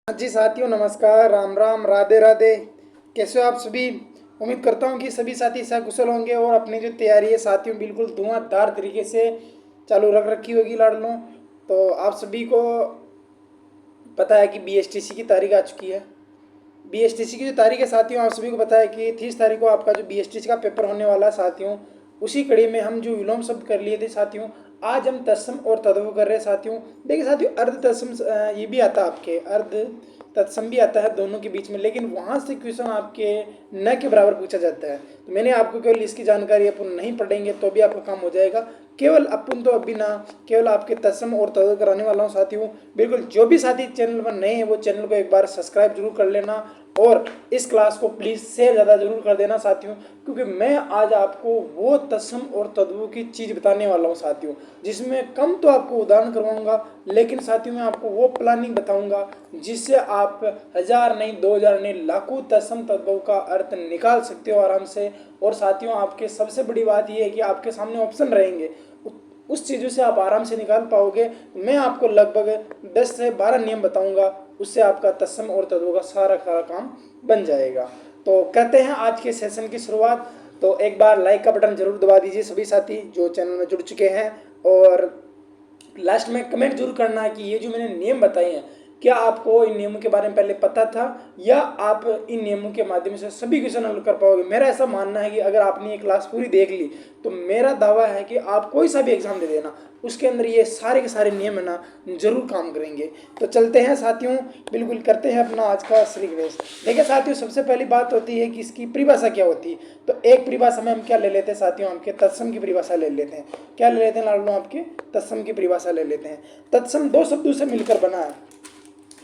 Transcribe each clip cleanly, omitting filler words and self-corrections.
हाँ जी साथियों, नमस्कार, राम राम, राधे राधे। कैसे हो आप सभी? उम्मीद करता हूँ कि सभी साथी सकुशल होंगे और अपनी जो तैयारी है साथियों बिल्कुल धुआंधार तरीके से चालू रख रखी होगी लाडलों। तो आप सभी को पता है कि बीएसटीसी की तारीख आ चुकी है। बीएसटीसी की जो तारीख है साथियों, आप सभी को पता है कि 30 तारीख को आपका जो बीएसटीसी का पेपर होने वाला है साथियों, उसी कड़ी में हम जो विलोम शब्द कर लिए थे साथियों, आज हम तत्सम और तद्भव कर रहे हैं साथियों। देखिए साथियों, अर्ध तत्सम ये भी आता है, आपके अर्ध तत्सम भी आता है दोनों के बीच में, लेकिन वहाँ से क्वेश्चन आपके न के बराबर पूछा जाता है। तो मैंने आपको केवल इसकी जानकारी, अपन नहीं पढ़ेंगे तो भी आपका काम हो जाएगा। केवल अपन तो अभी ना केवल आपके तत्सम और तद्भव कराने वाला हूँ साथियों। बिल्कुल जो भी साथी चैनल पर नए हैं वो चैनल को एक बार सब्सक्राइब जरूर कर लेना और इस क्लास को प्लीज़ शेयर ज़्यादा जरूर कर देना साथियों, क्योंकि मैं आज आपको वो तत्सम और तद्भव की चीज़ बताने वाला हूँ साथियों, जिसमें कम तो आपको उदाहरण करवाऊंगा, लेकिन साथियों मैं आपको वो प्लानिंग बताऊंगा जिससे आप 1000 नहीं, 2000 नहीं, लाखों तत्सम तद्भव का अर्थ निकाल सकते हो आराम से। और साथियों आपके सबसे बड़ी बात यह है कि आपके सामने ऑप्शन रहेंगे, उस चीज़ों से आप आराम से निकाल पाओगे। मैं आपको लगभग 10 से 12 नियम बताऊंगा, उससे आपका तत्सम और तद्भव का सारा काम बन जाएगा। तो करते हैं आज के सेशन की शुरुआत। तो एक बार लाइक का बटन जरूर दबा दीजिए सभी साथी जो चैनल में जुड़ चुके हैं, और लास्ट में कमेंट जरूर करना है कि ये जो मैंने नियम बताए हैं, क्या आपको इन नियमों के बारे में पहले पता था, या आप इन नियमों के माध्यम से सभी क्वेश्चन हल कर पाओगे। मेरा ऐसा मानना है कि अगर आपने ये क्लास पूरी देख ली तो मेरा दावा है कि आप कोई सा भी एग्जाम दे देना, उसके अंदर ये सारे के सारे नियम है ना जरूर काम करेंगे। तो चलते हैं साथियों, बिल्कुल करते हैं अपना आज का असली क्वेश्चन। देखिए साथियों, सबसे पहली बात होती है कि इसकी परिभाषा क्या होती है। तो एक परिभाषा में हम क्या ले लेते हैं साथियों, आपके तत्सम की परिभाषा ले लेते हैं। क्या ले लेते हैं लाडलो, आपके तत्सम की परिभाषा ले लेते हैं। तत्सम दो शब्दों से मिलकर बना है।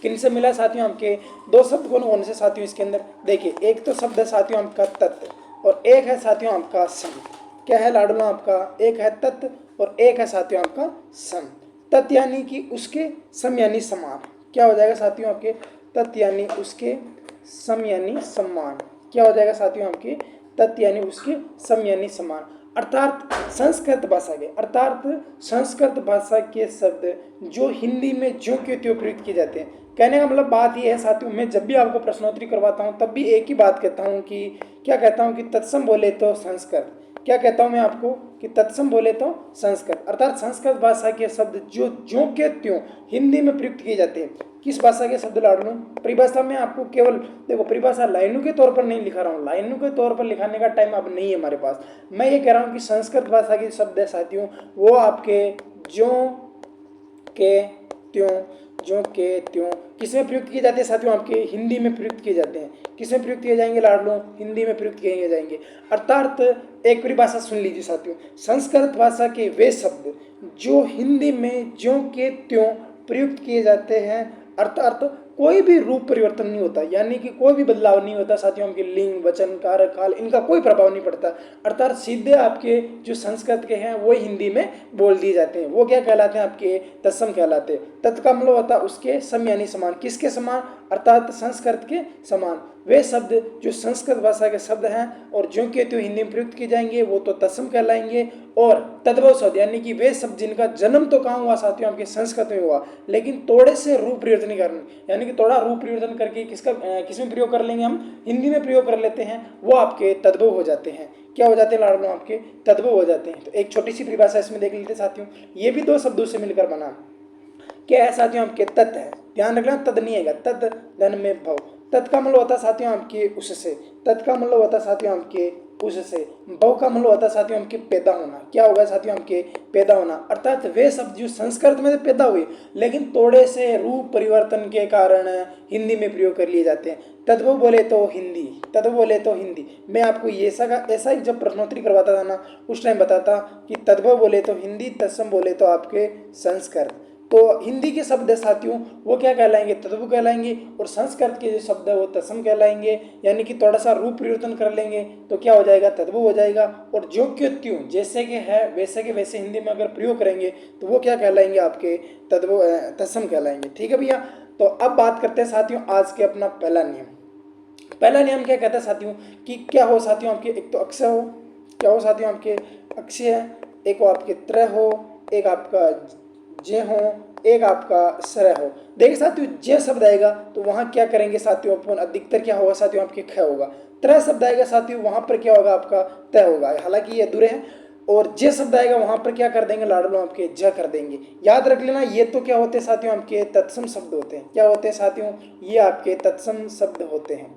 किन से मिला साथियों, आपके दो शब्द कौन कौन से साथियों इसके अंदर? देखिए, एक तो शब्द है साथियों आपका तत्व, और एक है साथियों आपका सम। क्या है लाडलो आपका? एक है तत्व और एक है साथियों आपका सम। तत्व यानी कि उसके, सम यानी समान। क्या हो जाएगा साथियों आपके? तत्व यानी उसके, सम यानी समान। क्या हो जाएगा साथियों आपके? तत्व यानी उसके, सम यानी समान। अर्थात संस्कृत भाषा के शब्द जो हिंदी में ज्यों के त्यों प्रयुक्त किए जाते हैं। कहने का मतलब बात यह है साथियों, मैं जब भी आपको प्रश्नोत्तरी करवाता हूं तब भी एक ही बात कहता हूं कि क्या कहता हूं कि तत्सम बोले तो संस्कृत। क्या कहता हूं मैं आपको कि तत्सम बोले तो संस्कृत, अर्थात संस्कृत भाषा के शब्द जो ज्यों के त्यों हिंदी में प्रयुक्त किए जाते हैं। किस भाषा के शब्द लाड लूँ? परिभाषा में आपको केवल देखो, परिभाषा लाइनों के तौर पर नहीं लिखा रहा हूँ, लाइनों के तौर पर लिखाने का टाइम अब नहीं है हमारे पास। मैं ये कह रहा हूँ कि संस्कृत भाषा के शब्द है साथियों, वो आपके ज्यों के त्यों, ज्यों के त्यों किसमें प्रयुक्त किए जाते हैं साथियों? आपके हिंदी में प्रयुक्त किए जाते हैं। किसमें प्रयुक्त किए जाएंगे लाडलो? हिंदी में प्रयुक्त किए जाएंगे। अर्थात एक परिभाषा सुन लीजिए साथियों, संस्कृत भाषा के वे शब्द जो हिंदी में ज्यों के त्यों प्रयुक्त किए जाते हैं, अर्थात कोई भी रूप परिवर्तन नहीं होता, यानी कि कोई भी बदलाव नहीं होता साथियों। आपके लिंग, वचन, कारक, काल, इनका कोई प्रभाव नहीं पड़ता, अर्थात सीधे आपके जो संस्कृत के हैं वो हिंदी में बोल दिए जाते हैं। वो क्या कहलाते हैं? आपके तत्सम कहलाते हैं। तत् का मतलब होता है उसके, सम यानी समान। किसके समान? अर्थात संस्कृत के समान। वे शब्द जो संस्कृत भाषा के शब्द हैं और ज्यों के त्यों हिंदी में प्रयुक्त किए जाएंगे वो तो तत्सम कहलाएंगे। और तद्भव शब्द यानी कि वे शब्द जिनका जन्म तो कहाँ हुआ साथियों? आपके संस्कृत में हुआ, लेकिन थोड़े से रूप परिवर्तन करने, यानी कि थोड़ा रूप परिवर्तन करके किसमें प्रयोग कर लेंगे? हम हिंदी में प्रयोग कर लेते हैं, वो आपके तद्भव हो जाते हैं। क्या हो जाते हैं लाडलो? आपके तद्भव हो जाते हैं। तो एक छोटी सी परिभाषा इसमें देख लेते साथियों, ये भी दो शब्दों से मिलकर बना। क्या है साथियों? आपके तत् है, ध्यान रखना, तद नहीं है, तद धन में भव। तत् का मतलब होता है साथियों आपके उससे, तत् का मतलब होता है साथियों आपके उससे। भव का मतलब होता है साथियों आपके पैदा होना। क्या होगा साथियों? आपके पैदा होना, अर्थात वे शब्द जो संस्कृत में पैदा हुए लेकिन थोड़े से रूप परिवर्तन के कारण हिंदी में प्रयोग कर लिए जाते हैं। तद्भव बोले तो हिंदी, तद्भव बोले तो हिंदी। मैं आपको ये ऐसा ही जब प्रश्नोत्तरी करवाता था ना, उस टाइम बताता कि तद्भव बोले तो हिंदी, तत्सम बोले तो आपके संस्कृत। तो हिंदी के शब्द है साथियों वो क्या कहलाएंगे? तद्भव कहलाएंगे, और संस्कृत के जो शब्द है वो तत्सम कहलाएंगे। यानी कि थोड़ा सा रूप परिवर्तन कर लेंगे तो क्या हो जाएगा? तद्भव हो जाएगा। और ज्यों के त्यों, जैसे कि है वैसे के वैसे हिंदी में अगर प्रयोग करेंगे तो वो क्या कहलाएंगे? आपके तद्भव, तत्सम कहलाएंगे। ठीक है भैया। तो अब बात करते हैं साथियों आज के अपना पहला नियम। पहला नियम क्या कहता है साथियों कि क्या हो साथियों? आपके एक तो अक्षय हो, क्या हो साथियों? आपके अक्षय है, एक वो आपके त्रय हो, एक आपका जे हो, एक आपका सर हो। देखिए साथियों, जे शब्द आएगा तो वहां क्या करेंगे साथियों, अपन अधिकतर क्या होगा साथियों, आपके ख होगा। त्र शब्द आएगा साथियों, वहां पर क्या होगा, आपका त होगा, हालांकि ये अधूरे हैं। और जे शब्द आएगा वहां पर क्या कर देंगे लाडलो, आपके ज कर देंगे। याद रख लेना, ये तो क्या होते हैं साथियों, आपके तत्सम शब्द होते हैं। क्या होते हैं साथियों, ये आपके तत्सम शब्द होते हैं।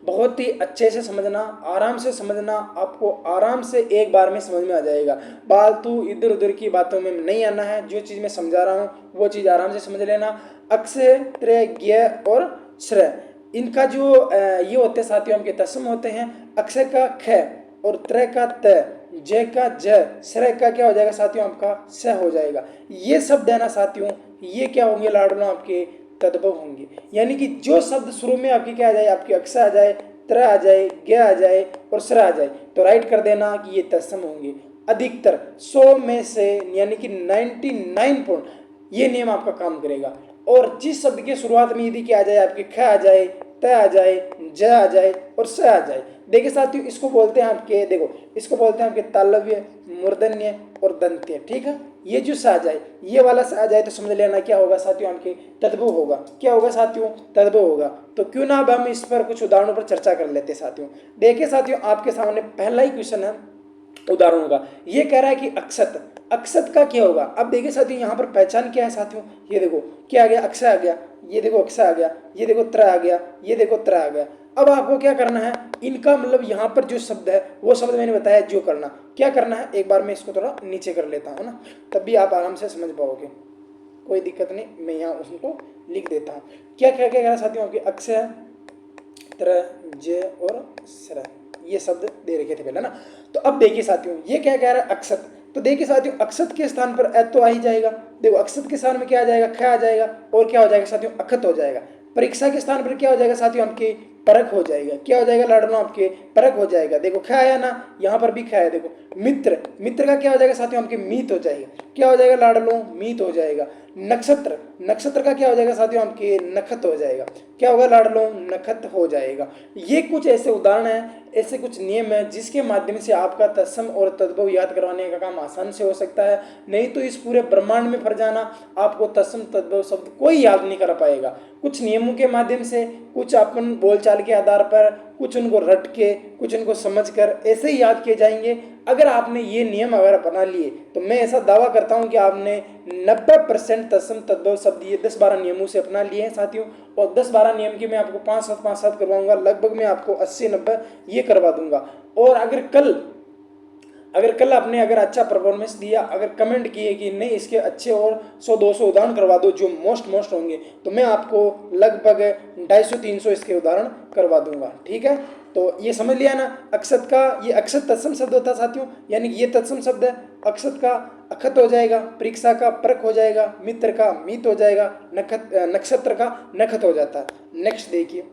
बहुत ही अच्छे से समझना, आराम से समझना, आपको आराम से एक बार में समझ में आ जाएगा। फालतू इधर उधर की बातों में नहीं आना है। जो चीज़ मैं समझा रहा हूँ वो चीज़ आराम से समझ लेना। अक्षय, त्रय, ज्ञ और श्रय, इनका जो ये होते हैं साथियों, आपके तत्सम होते हैं। अक्षय का ख और त्रय का त, जय का ज, श्रय का क्या हो जाएगा साथियों, आपका स हो जाएगा। ये शब्द है ना साथियों, ये क्या होंगे लाडलो, आपके तद्भव होंगे। यानी कि जो शब्द शुरू में आपकी क्या आ जाए, आपकी अक्ष आ जाए, त्र आ जाए, ज्ञ आ जाए और श्र आ जाए, तो राइट कर देना कि ये तत्सम होंगे। अधिकतर 100 में से यानी कि 99 पॉइंट ये नियम आपका काम करेगा। और जिस शब्द के शुरुआत में यदि क्या आ जाए, आपके ख आ जाए, त आ जाए, ज आ जाए और स आ जाए, देखिए साथियों इसको बोलते हैं आपके, देखो इसको बोलते हैं आपके तालव्य, मूर्धन्य और दंत्य। ठीक है, ये जो स आ जाए, ये वाला स आ जाए तो समझ लेना क्या होगा साथियों, आपके तद्भव होगा। क्या होगा साथियों, तद्भव होगा। तो क्यों ना अब हम इस पर कुछ उदाहरणों पर चर्चा कर लेते हैं साथियों। देखिए साथियों, आपके सामने पहला ही क्वेश्चन है उदाहरणों का। ये कह रहा है कि अक्षत, अक्षत का क्या होगा। अब देखिए साथियों, यहाँ पर पहचान क्या है साथियों, ये देखो क्या आ गया, अक्षय आ गया, ये देखो अक्षय आ गया, ये देखो त्र आ गया, ये देखो त्र आ गया। अब आपको क्या करना है, इनका मतलब यहाँ पर जो शब्द है वो शब्द मैंने बताया जो करना, क्या करना है, एक बार मैं इसको थोड़ा नीचे कर लेता हूँ ना, तब भी आप आराम से समझ पाओगे, कोई दिक्कत नहीं। मैं यहाँ उसको लिख देता हूँ। क्या क्या क्या कह रहा है साथियों, आपके अक्षय, त्र, ज और स्र, ये शब्द दे रखे थे पहले ना। तो अब देखिए साथियों, ये क्या कह रहा है, अक्षत। तो देखिए साथियों, अक्षत के स्थान पर तो आ ही जाएगा। देखो अक्षत के स्थान में क्या आ जाएगा, ख आ जाएगा, और क्या हो जाएगा साथियों, अखत हो जाएगा। परीक्षा के स्थान पर क्या हो जाएगा साथियों, आपके परख हो जाएगा। क्या हो जाएगा लाडलो, आपके परख हो जाएगा। देखो ख आया ना, यहाँ पर भी ख आया। देखो मित्र, मित्र का क्या हो जाएगा साथियों, आपके मीत हो जाएगा। क्या हो जाएगा लाडलो, मीत हो जाएगा। नक्षत्र, नक्षत्र का क्या हो जाएगा साथियों, आपके नखत हो जाएगा। क्या होगा लाडलो, नखत हो जाएगा। ये कुछ ऐसे उदाहरण हैं, ऐसे कुछ नियम है जिसके माध्यम से आपका तत्सम और तद्भव याद करवाने का काम आसान से हो सकता है। नहीं तो इस पूरे ब्रह्मांड में फर जाना, आपको तत्सम तद्भव शब्द कोई याद नहीं कर पाएगा। कुछ नियमों के माध्यम से, कुछ अपन बोलचाल के आधार पर, कुछ उनको रट के, कुछ उनको समझ कर ऐसे ही याद किए जाएंगे। अगर आपने ये नियम अगर अपना लिए तो मैं ऐसा दावा करता हूं कि आपने 90% तत्सम तद्भव शब्द ये 10-12 नियमों से अपना लिए हैं साथियों। और 10-12 नियम की मैं आपको 5-7 करवाऊंगा, लगभग मैं आपको 80-90 ये करवा दूंगा। और अगर कल आपने अगर अच्छा परफॉर्मेंस दिया, अगर कमेंट किए कि नहीं इसके अच्छे और 100-200 उदाहरण करवा दो जो मोस्ट होंगे, तो मैं आपको लगभग 250-300 इसके उदाहरण करवा दूंगा। ठीक है, तो ये समझ लिया ना। अक्षत का, ये अक्षत तत्सम शब्द होता है साथियों, यानी कि ये तत्सम शब्द है। अक्षत का अखत हो जाएगा, परीक्षा का परक हो जाएगा, मित्र का मीत हो जाएगा, नक्षत्र का नखत हो जाता है। नेक्स्ट देखिए,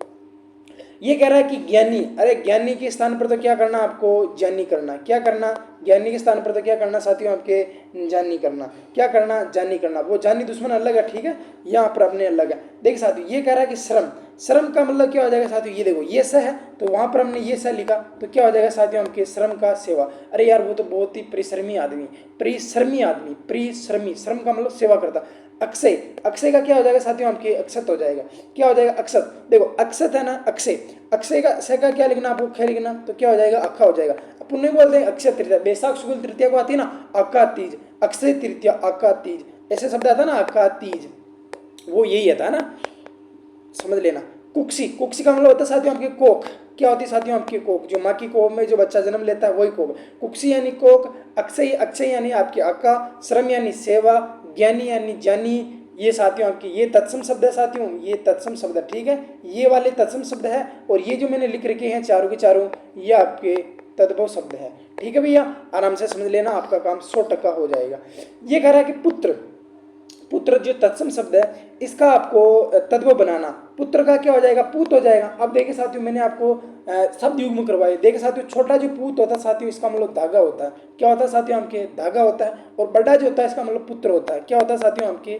ये कह रहा है कि ज्ञानी, अरे ज्ञानी के स्थान पर तो क्या करना, आपको जानी करना। क्या करना, ज्ञानी के स्थान पर तो क्या करना साथियों, आपके जानी करना। क्या करना, जानी करना। वो जानी दुश्मन अलग है, ठीक है, यहाँ पर अपने अलग है। देखिए साथियों, ये कह रहा है कि श्रम, श्रम का मतलब क्या हो जाएगा साथियों, ये देखो ये स है तो वहां पर हमने ये स लिखा, तो क्या हो जाएगा साथियों, आपके श्रम का सेवा। अरे यार वो तो बहुत ही परिश्रमी आदमी, परिश्रमी आदमी, परिश्रमी, श्रम का मतलब सेवा करता। अक्षय, अक्षय का क्या हो जाएगा साथियों, आपके अक्षत हो जाएगा। क्या हो जाएगा, अक्षत। देखो अक्षत है ना, अक्षय, अक्षय का स का क्या लिखना, आपको ख लिखना, तो क्या हो जाएगा, अखा हो जाएगा। अपन नहीं बोलते हैं अक्षय तृतीया, बैसाख शुक्ल तृतीया को आती है ना अक्का तीज, अक्षय तृतीया अक्का तीज, ऐसे शब्द आता है ना अक्का तीज, वो यही आता है ना, समझ लेना। कुक्सी, कुक्सी का मतलब होता है साथियों आपके कोख। क्या होती है साथियों, आपकी कोख, जो माँ की कोख में जो बच्चा जन्म लेता है वही कोख। कुक्सी यानी कोख, अक्षय, अक्षय यानी आपकी अक्का, श्रम यानी सेवा, ज्ञानी यानी जानी, ये साथियों आपकी ये तत्सम शब्द है साथियों, ये तत्सम शब्द है। ठीक है, ये वाले तत्सम शब्द है, और ये जो मैंने लिख रखे हैं चारों के चारों, ये आपके तद्भव शब्द है। ठीक है भैया, आराम से समझ लेना, आपका काम 100% हो जाएगा। ये कह रहा है कि पुत्र, पुत्र जो तत्सम शब्द है इसका आपको तद्भव बनाना। पुत्र का क्या हो जाएगा, पूत हो जाएगा। अब देखिए साथियों, मैंने आपको शब्द युग्म करवाए। देखिए साथियों, छोटा जो पूत होता है साथियों, इसका मतलब धागा होता है। क्या होता है साथियों, आपके धागा होता है। और बड़ा जो होता है इसका मतलब पुत्र होता है। क्या होता है साथियों, आपके,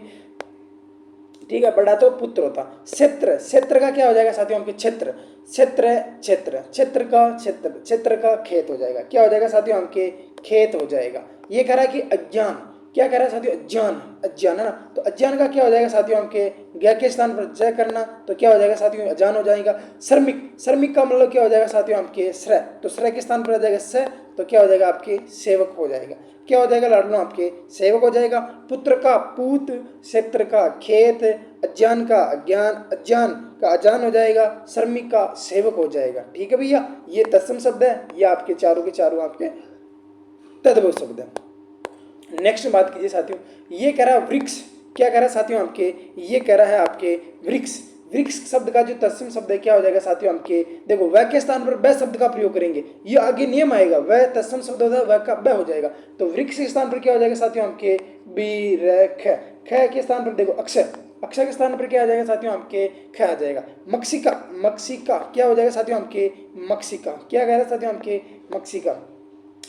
ठीक है, बड़ा तो पुत्र होता। क्षेत्र, क्षेत्र का क्या हो जाएगा साथियों, आपके क्षेत्र, क्षेत्र, क्षेत्र, क्षेत्र का क्षेत्र, क्षेत्र का खेत हो जाएगा। क्या हो जाएगा साथियों, आपके खेत हो जाएगा। ये कह रहा है कि अज्ञान, क्या कह रहा है साथियों, अज्ञान, अज्ञान है ना, तो अज्ञान का क्या हो जाएगा साथियों, आपके ज्ञ के स्थान पर जय करना, तो क्या हो जाएगा साथियों, अज्ञान हो जाएगा। श्रमिक, श्रमिक का मतलब क्या हो जाएगा साथियों, आपके श्रय, तो श्रय के स्थान पर आ जाएगा स, तो क्या हो जाएगा आपके सेवक हो जाएगा। क्या हो जाएगा लाडलो, आपके सेवक हो जाएगा। पुत्र का पूत, क्षेत्र का खेत, अज्ञान का अज्ञान, अज्ञान का अजान हो जाएगा, श्रमिक का सेवक हो जाएगा। ठीक है भैया, ये तत्सम शब्द है, ये आपके चारों के चारों आपके तद्भव शब्द है। नेक्स्ट बात कीजिए साथियों, ये कह रहा है वृक्ष, क्या कह रहा है साथियों आपके, ये कह रहा है आपके वृक्ष, वृक्ष शब्द का जो तत्सम शब्द है क्या हो जाएगा साथियों आपके, देखो वह के स्थान पर वह शब्द का प्रयोग करेंगे, ये आगे नियम आएगा, वह तत्सम शब्द होता है, वह का वह हो जाएगा, तो वृक्ष के स्थान पर क्या हो जाएगा साथियों आपके बी र ख, ख के स्थान पर देखो अक्षर, अक्षर के स्थान पर क्या आ जाएगा साथियों आपके ख आ जाएगा। मक्सिका, मक्सिका क्या हो जाएगा साथियों आपके मक्सिका, क्या कह रहे हैं साथियों आपके मक्सिका,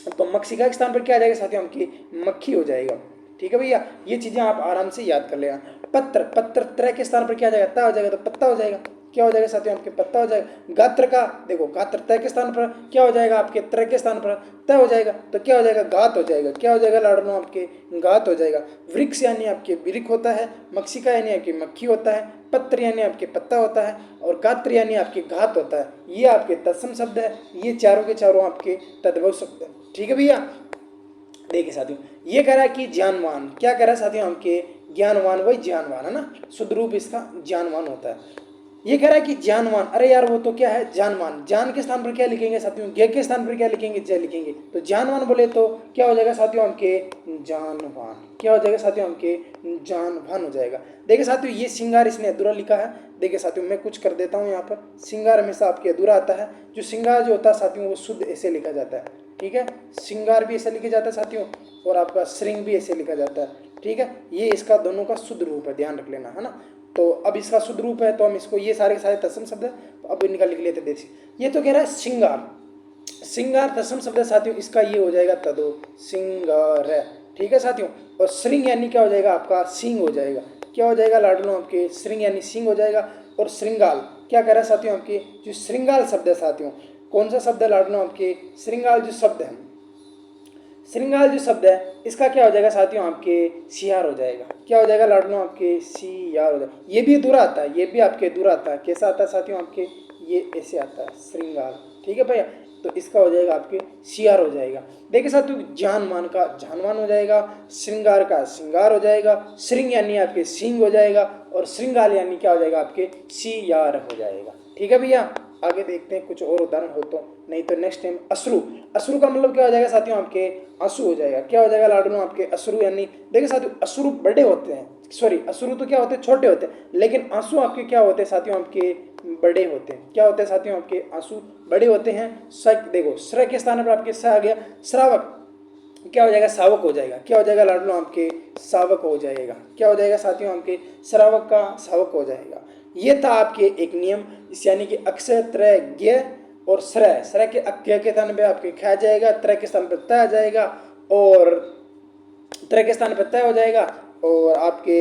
तो मक्सिका के स्थान पर क्या आ जाएगा साथियों आपकी मक्खी हो जाएगा। ठीक है भैया, ये चीजें आप आराम से याद कर लेना। पत्र, पत्र त्र के स्थान पर क्या आ जाएगा, ता हो जाएगा, तो पत्ता हो जाएगा, क्या हो जाएगा साथियों आपके पत्ता हो जाएगा। गात्र का देखो, गात्र तय के स्थान पर क्या हो जाएगा, आपके त्र के स्थान पर तय हो जाएगा, तो क्या हो जाएगा गात हो जाएगा, क्या हो जाएगा लाडनो आपके गात हो जाएगा। वृक्ष यानी आपके वृक्ष होता है, मक्सिका यानी आपकी मक्खी होता है, पत्र यानी आपके पत्ता होता है, और गात्र यानी आपके घात होता है। ये आपके तत्सम शब्द है, ये चारों के चारों आपके तद्भव शब्द है। ठीक है भैया, देखिए साथियों, ये कह रहा है कि ज्ञानवान, क्या कह रहा है साथियों आपके ज्ञानवान, वही ज्ञानवान है ना, शुद्ध रूप इसका ज्ञानवान होता है। ये कह रहा है कि ज्ञानवान, अरे यार वो तो क्या है जानवान, जान के स्थान पर क्या लिखेंगे साथियों, ज्ञ के स्थान पर क्या लिखेंगे, जय लिखेंगे, तो ज्ञानवान बोले तो क्या हो जाएगा साथियों आपके जानवान, क्या हो जाएगा साथियों आपके जानवान हो जाएगा। देखिए साथियों, ये श्रृंगार इसने अधूरा लिखा है, देखिए साथियों मैं कुछ कर देता हूँ यहाँ पर, श्रृंगार हमेशा आपके अधूरा आता है, जो श्रृंगार जो होता है साथियों वो शुद्ध ऐसे लिखा जाता है। ठीक है, श्रृंगार भी ऐसे लिखा जाता है साथियों, और आपका श्रृंग भी ऐसे लिखा जाता है। ठीक है, ये इसका दोनों का शुद्ध रूप है, ध्यान रख लेना है ना। तो अब इसका शुद्ध रूप है, तो हम इसको, ये सारे के सारे तत्सम शब्द है, तो अब इनका लिख लेते देखिए, ये तो कह रहा है श्रृंगार, श्रृंगार तत्सम शब्द है साथियों, इसका ये हो जाएगा तदो श्रृंगार है। ठीक है साथियों, और श्रृंग यानी क्या हो जाएगा आपका सिंह हो जाएगा, क्या हो जाएगा लाडलो आपके श्रृंग यानी सिंह हो जाएगा। और श्रृंगाल, क्या कह रहा है साथियों आपके, जो श्रृंगाल शब्द है साथियों, कौन सा शब्द है लाडलो आपके, श्रृंगाल जो शब्द है, श्रृंगाल जो शब्द है इसका क्या हो जाएगा साथियों आपके सियार हो जाएगा, क्या हो जाएगा लाडलो आपके सियार हो जाएगा। ये भी अधूरा आता है, ये भी आपके अधूरा आता है, कैसा आता है साथियों आपके, ये ऐसे आता है श्रृंगाल। ठीक है भैया, तो इसका हो जाएगा आपके सियार हो जाएगा। देखिए साथियों, जानमान का जानमान हो जाएगा, श्रृंगार का श्रृंगार हो जाएगा, श्रृंग यानी आपके सिंह हो जाएगा, और श्रृंगाल यानी क्या हो जाएगा आपके सियार हो जाएगा। ठीक है भैया, आगे देखते हैं कुछ और उदाहरण हो तो, नहीं तो नेक्स्ट टाइम अश्रु, अश्रु का मतलब क्या हो जाएगा साथियों आपके आंसू हो जाएगा, क्या हो जाएगा लाडलो आपके अश्रु यानी, देखिए साथियों अश्रु बड़े होते हैं, सॉरी अश्रु तो क्या होते हैं छोटे होते हैं, लेकिन आंसू आपके क्या होते हैं साथियों आपके बड़े होते हैं, क्या होते हैं साथियों आपके आंसू बड़े होते हैं। देखो श्र के स्थान पर आपके स आ गया, श्रावक क्या हो जाएगा सावक हो जाएगा, क्या हो जाएगा लाडलो आपके सावक हो जाएगा, क्या हो जाएगा साथियों आपके श्रावक का सावक हो जाएगा। ये था आपके एक नियम, इस यानी कि अक्षय त्रय ज्ञ और श्रय, श्रय के अज्ञ के स्थान पे आपके ख आ जाएगा, त्रय के स्थान पर तय आ जाएगा, और त्रय के स्थान पर तय हो जाएगा, और आपके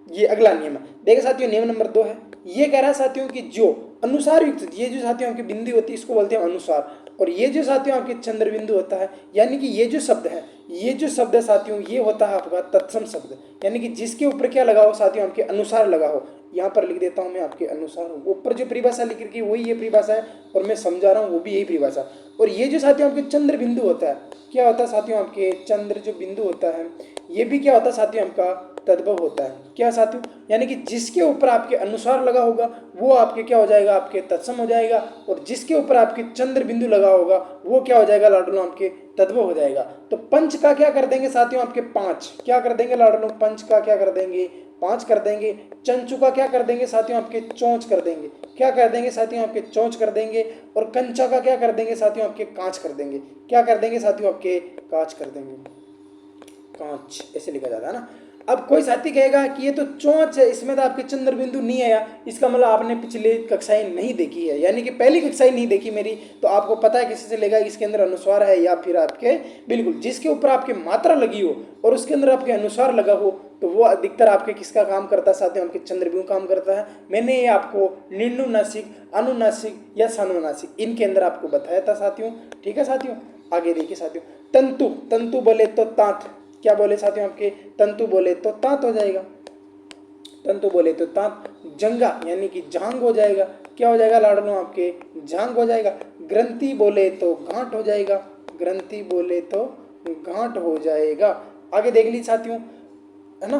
ये अगला नियम है। देखिए साथियों, नियम नंबर 2 है, ये कह रहा है साथियों कि जो अनुसार युक्त, ये जो साथियों आपकी बिंदी होती है इसको बोलते हैं अनुसार, और ये जो साथियों आपके चंद्र बिंदु होता है, यानी कि ये जो शब्द है, ये जो शब्द है साथियों ये होता है आपका तत्सम शब्द, यानी कि जिसके ऊपर क्या लगा हो साथियों आपके अनुसार लगा हो। यहाँ पर लिख देता हूँ मैं आपके अनुसार, ऊपर जो परिभाषा लिख रखी है वही ये परिभाषा है, और मैं समझा रहा हूँ वो भी यही परिभाषा। और ये जो साथियों आपके चंद्र बिंदु होता है, क्या होता है साथियों आपके चंद्र जो बिंदु होता है, ये भी क्या होता है साथियों आपका तद्भव होता है, क्या साथियों, यानी कि जिसके ऊपर आपके अनुसार लगा होगा वो आपके क्या हो जाएगा आपके तत्सम हो जाएगा, और जिसके ऊपर आपके चंद्र बिंदु लगा होगा वो क्या हो जाएगा लाडलो आपके तद्भव हो जाएगा। तो पंच का क्या कर देंगे साथियों आपके 5, क्या कर देंगे लाडलो, पंच का क्या कर देंगे 5 कर देंगे। चंचु का क्या कर देंगे साथियों आपके चौंच कर देंगे, क्या कर देंगे साथियों आपके चौंच कर देंगे। और कंचा का क्या कर देंगे साथियों आपके कांच कर देंगे, क्या कर देंगे साथियों आपके कांच कर देंगे, कांच ऐसे लिखा जाता है ना। अब कोई साथी कहेगा कि ये तो चोंच है, इसमें तो आपके चंद्र बिंदु नहीं आया, इसका मतलब आपने पिछले कक्षाएं नहीं देखी है, यानी कि पहली कक्षाएं नहीं देखी मेरी, तो आपको पता है किसी से लेगा इसके अंदर अनुस्वार है या फिर आपके बिल्कुल जिसके ऊपर आपके मात्रा लगी हो और उसके अंदर आपके अनुसार लगा हो, तो वो अधिकतर आपके किसका काम करता है साथियों, आपके चंद्र बिंदु काम करता है। मैंने ये आपको निर्नुनासिक, अनुनासिक या सानुनासिक इनके अंदर आपको बताया था साथियों। ठीक है साथियों, आगे देखिए साथियों, तंतु, तंतु बोले तो तांत, क्या बोले साथियों आपके, तंतु बोले तो तात हो जाएगा, तंतु बोले तो तात। जंगा यानी कि झांग हो जाएगा, क्या हो जाएगा लाडलों आपके, झांग हो जाएगा। ग्रंथि बोले तो गांठ हो जाएगा, ग्रंथि बोले तो गांठ हो जाएगा। आगे देख लीजिए साथियों, है ना।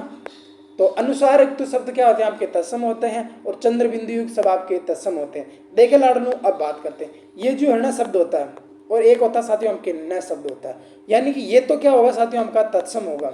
तो अनुसार युक्त शब्द क्या होते हैं आपके, तत्सम होते हैं, और चंद्र बिंदु युक्त सब आपके तत्सम होते हैं। देखे लाडलों, अब बात करते हैं, ये जो है ना शब्द होता है, और एक होता है साथियों आपके न शब्द होता है, यानी कि ये तो क्या होगा साथियों आपका तत्सम होगा,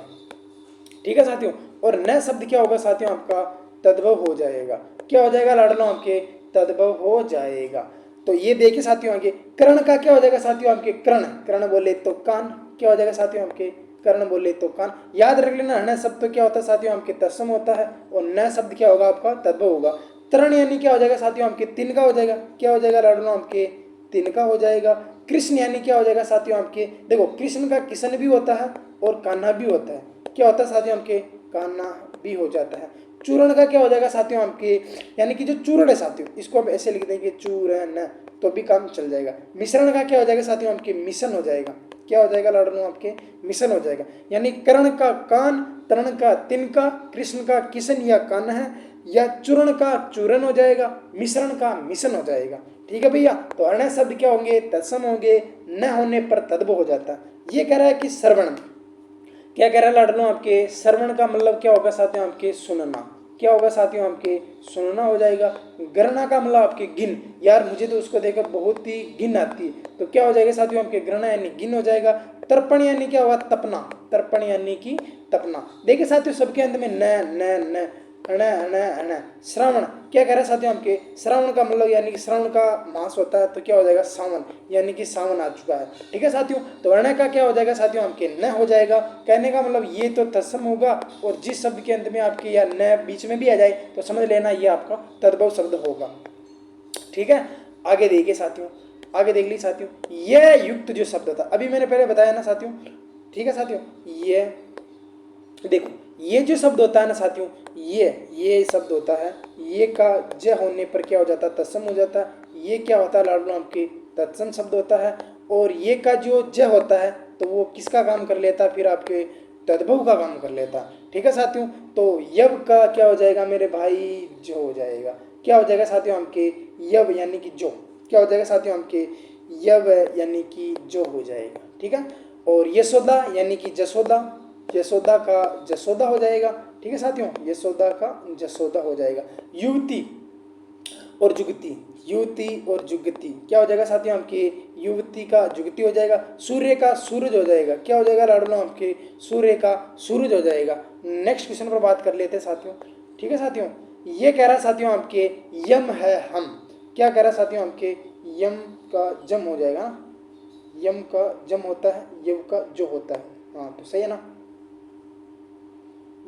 ठीक है साथियों, और न शब्द क्या होगा साथियों आपका तद्भव हो जाएगा। क्या हो जाएगा लाडलों आपके, तद्भव हो जाएगा। तो ये देखिए साथियों आगे, कर्ण का क्या हो जाएगा साथियों आपके, कर्ण, कर्ण बोले तो कान, क्या हो जाएगा साथियों आपके, कर्ण बोले तो कान। याद रख लेना, न शब्द तो क्या होता है साथियों आपके तत्सम होता है, और न शब्द क्या होगा आपका तद्भव होगा। तरण यानी क्या हो जाएगा साथियों आपके, तिनका हो जाएगा, क्या हो जाएगा लाडलों आपके, तिनका हो जाएगा। कृष्ण यानी क्या हो जाएगा साथियों आपके, देखो कृष्ण का किशन भी होता है और कान्हा भी होता है, क्या होता है साथियों आपके, कान्हा भी हो जाता है। चूर्ण का क्या हो जाएगा साथियों आपके, यानी कि जो चूर्ण है साथियों, इसको हम ऐसे लिख देंगे चूर्ण, तो भी काम चल जाएगा। मिश्रण का क्या हो जाएगा साथियों आपके, मिशन हो जाएगा, क्या हो जाएगा लाडलों आपके, मिशन हो जाएगा। यानी कर्ण का कान, तरण का तिनका, कृष्ण का किशन या कान है, या चूर्ण का चूरन हो जाएगा, मिश्रण का मिशन हो जाएगा। ठीक है भैया, तो अर्ण शब्द क्या होंगे, तत्सम होंगे, न होने पर तद्भव हो जाता है। ये कह रहा है कि श्रवण, क्या कह रहा है लाडलों आपके, श्रवण का मतलब क्या होगा साथियों आपके, सुनना, क्या होगा साथियों आपके, सुनना हो जाएगा। गणना का मतलब आपके गिन, यार मुझे तो उसको देखकर बहुत ही गिन आती है, तो क्या हो जाएगा साथियों आपके, गणना यानी गिन हो जाएगा। तर्पण यानी क्या होगा, तपना, तर्पण यानी कि तपना। देखिए साथियों सबके अंत में न न न अण अण अण। श्रावण क्या कह रहा है साथियों आपके, श्रावण का मतलब यानी कि श्रावण का मास होता है, तो क्या हो जाएगा सावन, यानी कि सावन आ चुका है। ठीक है साथियों, तो अर्ण का क्या हो जाएगा साथियों आपके, न हो जाएगा। कहने का मतलब ये तो तत्सम होगा, और जिस शब्द के अंत में आपके या न बीच में भी आ जाए तो समझ लेना ये आपका तद्भव शब्द होगा। ठीक है, आगे देखिए साथियों, आगे देख लीजिए साथियों, यह युक्त जो शब्द था अभी मैंने पहले बताया ना साथियों, ठीक है साथियों, ये देखो ये जो शब्द होता है ना साथियों, ये शब्द होता है, ये का ज होने पर क्या हो जाता है, तत्सम हो जाता है। ये क्या होता है लाडलो आपके, तत्सम शब्द होता है। और ये का जो ज होता है तो वो किसका काम कर लेता है, फिर आपके तद्भव का काम कर लेता है। ठीक है साथियों, तो यव का क्या हो जाएगा मेरे भाई, जो हो जाएगा। क्या हो जाएगा साथियों आपके, यव यानी कि जो, क्या हो जाएगा साथियों आपके, यव यानी कि जो हो जाएगा। ठीक है, और यशोदा यानी कि जसोदा, यशोदा का जसोदा हो जाएगा। ठीक है साथियों, यशोदा का जसोदा हो जाएगा। युवती और जुगती, युवती और जुगती क्या हो जाएगा साथियों आपके, युवती का जुगती हो जाएगा। सूर्य का सूरज हो जाएगा, क्या हो जाएगा लाडलो आपके, सूर्य का सूरज हो जाएगा। नेक्स्ट क्वेश्चन पर बात कर लेते हैं साथियों। ठीक है साथियों, ये कह रहा है साथियों आपके यम है हम, क्या कह रहा है साथियों आपके, यम का जम हो जाएगा, यम का जम होता है, यव का जो होता है, हाँ तो सही है ना,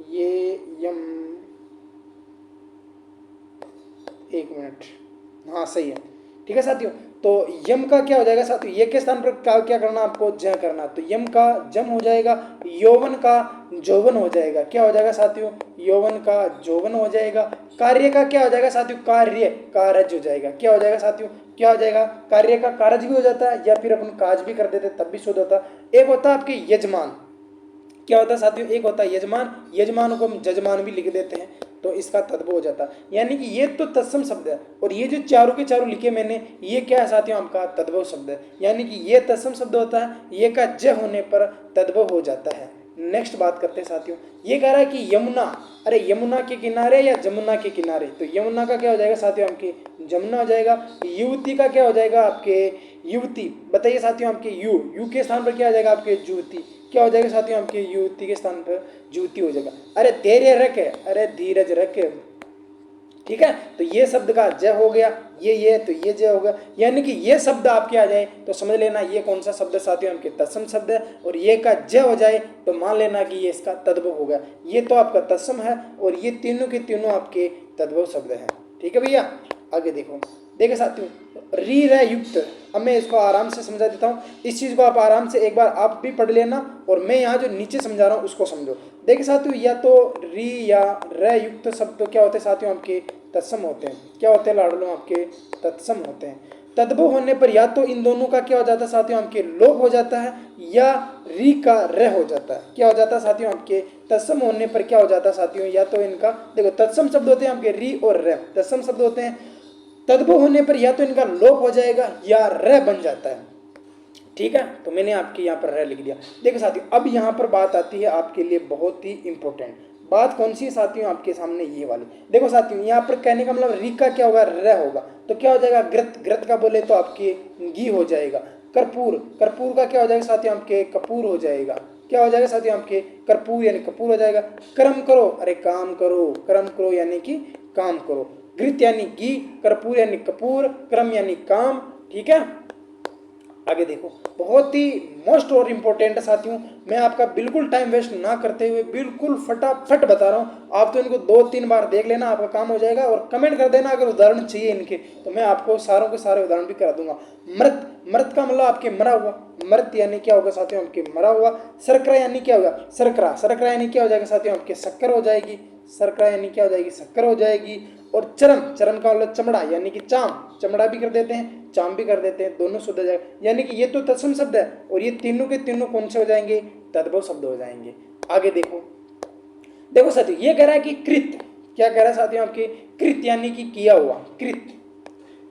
ये यम, एक मिनट, हाँ सही है। ठीक है साथियों, तो यम का क्या हो जाएगा साथियों, ये के स्थान पर क्या करना आपको, ज करना, तो यम का जम हो जाएगा। यौवन का जौवन हो जाएगा, क्या हो जाएगा साथियों, यौवन का जौवन हो जाएगा। कार्य का क्या हो जाएगा साथियों, कार्य कारज हो जाएगा, क्या हो जाएगा साथियों, क्या हो जाएगा, कार्य का कारज भी हो जाता है, या फिर अपन काज भी कर देते तब भी शुद्ध होता है। एक होता है आपके यजमान, क्या होता है साथियों, एक होता है यजमान, यजमान को हम जजमान भी लिख देते हैं, तो इसका तद्भव हो जाता है। यानी कि ये तो तत्सम शब्द है, और ये जो चारों के चारों लिखे मैंने, ये क्या है साथियों आपका तद्भव शब्द है। यानी कि ये तत्सम शब्द होता है, ये का ज होने पर तद्भव हो जाता है। नेक्स्ट बात करते हैं साथियों, ये कह रहा है कि यमुना, अरे यमुना के किनारे या जमुना के किनारे, तो यमुना का क्या हो जाएगा साथियों आपके, जमुना हो जाएगा। युवती का क्या हो जाएगा आपके, युवती, बताइए साथियों आपके यू के स्थान पर क्या आ जाएगा आपके, युवती, क्या हो जाएगा साथियों आपके, युवती के स्थान पर जुती हो जाएगा। अरे धैर्य रख, अरे धीरज रख। ठीक है, तो ये शब्द का ज हो गया, ये तो ये ज हो गया। यानी कि ये शब्द आपके आ जाए तो समझ लेना ये कौन सा शब्द साथियों आपके तत्सम शब्द है, और ये का ज हो जाए तो मान लेना कि ये इसका तद्भव हो गया। ये तो आपका तत्सम है, और ये तीनों के तीनों आपके तद्भव शब्द हैं। ठीक है भैया, आगे देखो, देखे साथियों, री रह युक्त, अब मैं इसको आराम से समझा देता हूँ, इस चीज़ को आप आराम से एक बार आप भी पढ़ लेना, और मैं यहाँ जो नीचे समझा रहा हूँ उसको समझो। देखिए साथियों, या तो री या र युक्त शब्द तो क्या होते हैं साथियों आपके, तत्सम होते हैं, क्या होते हैं लाडलों आपके, तत्सम होते हैं। तद्भव होने पर या तो इन दोनों का क्या हो जाता है साथियों, आपके लोप हो जाता है, या री का र हो जाता है। क्या हो जाता है साथियों, आपके तत्सम होने पर क्या हो जाता है साथियों, या तो इनका देखो तत्सम शब्द होते हैं आपके री और र, तत्सम शब्द होते हैं। तद्भव होने पर या तो इनका लोप हो जाएगा या र बन जाता है। ठीक है, तो मैंने आपके यहाँ पर र लिख दिया। देखो साथियों, अब यहाँ पर बात आती है आपके लिए बहुत ही इंपॉर्टेंट बात। कौन सी साथियों, आपके सामने ये वाली। देखो साथियों, यहाँ पर कहने का मतलब री का क्या होगा, र होगा, तो क्या हो जाएगा ग्रत, ग्रत का बोले तो आपके घी हो जाएगा। कर्पूर, कर्पूर का क्या हो जाएगा साथियों, आपके कपूर हो जाएगा। क्या हो जाएगा साथियों, आपके कर्पूर यानी कपूर हो जाएगा। कर्म करो, अरे काम करो, कर्म करो यानी कि काम करो। घृत यानी घी, कर्पूर यानी कपूर, क्रम यानी काम। ठीक है, आगे देखो, बहुत ही मोस्ट और इम्पोर्टेंट साथियों, मैं आपका बिल्कुल टाइम वेस्ट ना करते हुए बिल्कुल फटाफट बता रहा हूँ। आप तो इनको 2-3 बार देख लेना, आपका काम हो जाएगा, और कमेंट कर देना अगर उदाहरण चाहिए इनके, तो मैं आपको सारों के सारे उदाहरण भी करा दूंगा। मृत, मृत का मतलब आपके मरा हुआ, मृत यानी क्या होगा साथियों, आपके मरा हुआ। शर्करा यानी क्या होगा, शर्करा, शर्करा यानी क्या हो जाएगा साथियों, आपके शक्कर हो जाएगी। शर्करा यानी क्या हो जाएगी, शक्कर हो जाएगी। और चरम, चरम का मतलब चमड़ा यानी कि चाम, चमड़ा भी कर देते हैं, चाम भी कर देते हैं, दोनों शुद्ध हो जाएगा। यानी कि ये तो तत्सम शब्द है, और ये तीनों के तीनों कौन से हो जाएंगे, तद्भव शब्द हो जाएंगे। आगे देखो, देखो साथियों, ये कह रहा है कि कृत, क्या कह रहा है साथियों, आपके कृत यानी कि किया हुआ, कृत,